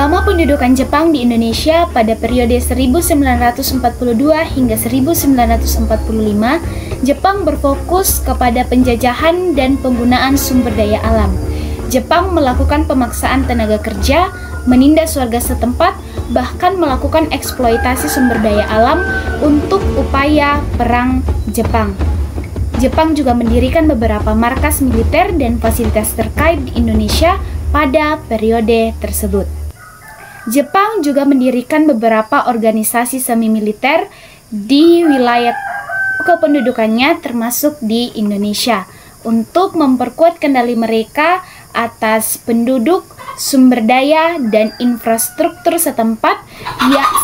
Selama pendudukan Jepang di Indonesia pada periode 1942 hingga 1945, Jepang berfokus kepada penjajahan dan penggunaan sumber daya alam. Jepang melakukan pemaksaan tenaga kerja, menindas warga setempat, bahkan melakukan eksploitasi sumber daya alam untuk upaya perang Jepang. Jepang juga mendirikan beberapa markas militer dan fasilitas terkait di Indonesia pada periode tersebut. Jepang juga mendirikan beberapa organisasi semi-militer di wilayah kependudukannya termasuk di Indonesia untuk memperkuat kendali mereka atas penduduk, sumber daya, dan infrastruktur setempat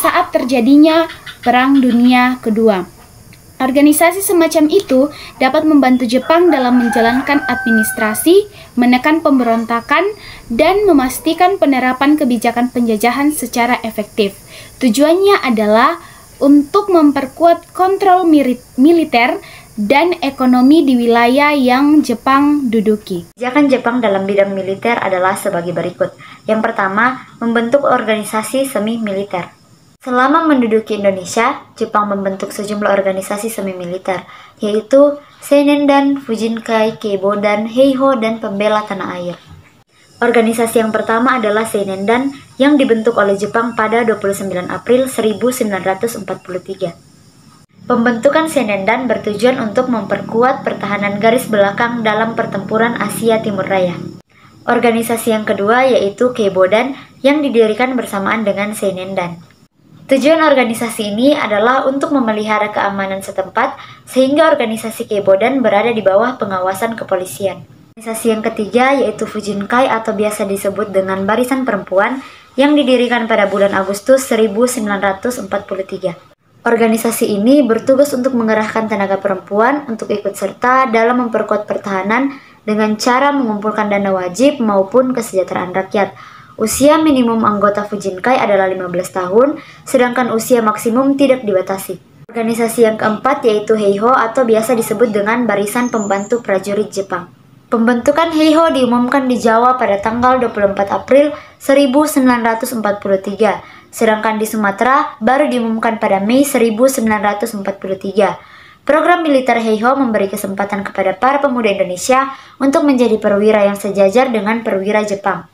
saat terjadinya Perang Dunia Kedua. Organisasi semacam itu dapat membantu Jepang dalam menjalankan administrasi, menekan pemberontakan, dan memastikan penerapan kebijakan penjajahan secara efektif. Tujuannya adalah untuk memperkuat kontrol militer dan ekonomi di wilayah yang Jepang duduki. Kebijakan Jepang dalam bidang militer adalah sebagai berikut. Yang pertama, membentuk organisasi semi-militer. Selama menduduki Indonesia, Jepang membentuk sejumlah organisasi semi-militer, yaitu Seinendan, Fujinkai, Keibodan, Heiho, dan Pembela Tanah Air. Organisasi yang pertama adalah Seinendan yang dibentuk oleh Jepang pada 29 April 1943. Pembentukan Seinendan bertujuan untuk memperkuat pertahanan garis belakang dalam pertempuran Asia Timur Raya. Organisasi yang kedua yaitu Keibodan yang didirikan bersamaan dengan Seinendan. Tujuan organisasi ini adalah untuk memelihara keamanan setempat sehingga organisasi Keibodan berada di bawah pengawasan kepolisian. Organisasi yang ketiga yaitu Fujinkai atau biasa disebut dengan Barisan Perempuan yang didirikan pada bulan Agustus 1943. Organisasi ini bertugas untuk mengerahkan tenaga perempuan untuk ikut serta dalam memperkuat pertahanan dengan cara mengumpulkan dana wajib maupun kesejahteraan rakyat. Usia minimum anggota Fujinkai adalah 15 tahun, sedangkan usia maksimum tidak dibatasi. Organisasi yang keempat yaitu Heiho atau biasa disebut dengan Barisan Pembantu Prajurit Jepang. Pembentukan Heiho diumumkan di Jawa pada tanggal 24 April 1943, sedangkan di Sumatera baru diumumkan pada Mei 1943. Program militer Heiho memberi kesempatan kepada para pemuda Indonesia untuk menjadi perwira yang sejajar dengan perwira Jepang.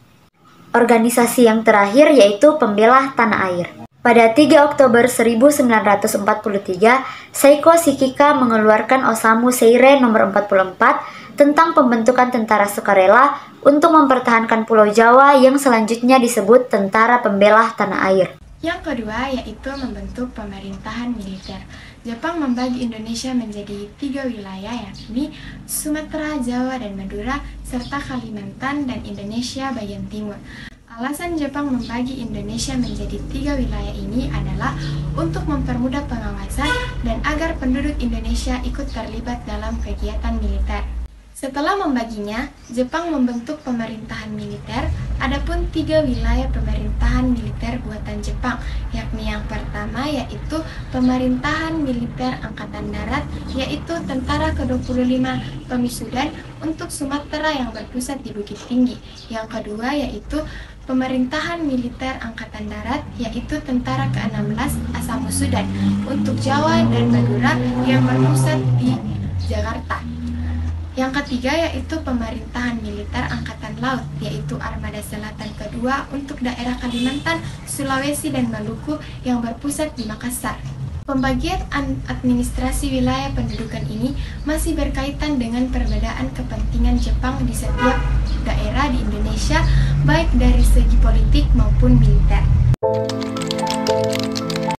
Organisasi yang terakhir yaitu Pembela Tanah Air. Pada 3 Oktober 1943, Seiko Shikika mengeluarkan Osamu Seirei nomor 44 tentang pembentukan tentara sukarela untuk mempertahankan Pulau Jawa yang selanjutnya disebut Tentara Pembela Tanah Air. Yang kedua yaitu membentuk pemerintahan militer. Jepang membagi Indonesia menjadi 3 wilayah yakni Sumatera, Jawa, dan Madura, serta Kalimantan dan Indonesia bagian timur. Alasan Jepang membagi Indonesia menjadi 3 wilayah ini adalah untuk mempermudah pengawasan dan agar penduduk Indonesia ikut terlibat dalam kegiatan militer. Setelah membaginya, Jepang membentuk pemerintahan militer. Adapun 3 wilayah pemerintahan militer buatan Jepang, yakni yang pertama yaitu pemerintahan militer Angkatan Darat, yaitu Tentara ke-25 Pemisudan untuk Sumatera yang berpusat di Bukit Tinggi. Yang kedua yaitu pemerintahan militer Angkatan Darat, yaitu Tentara ke-16 Asamusudan untuk Jawa dan Madura yang berpusat di Jakarta. Yang ketiga yaitu pemerintahan militer Angkatan Laut, yaitu Armada Selatan kedua untuk daerah Kalimantan, Sulawesi, dan Maluku yang berpusat di Makassar. Pembagian administrasi wilayah pendudukan ini masih berkaitan dengan perbedaan kepentingan Jepang di setiap daerah di Indonesia, baik dari segi politik maupun militer.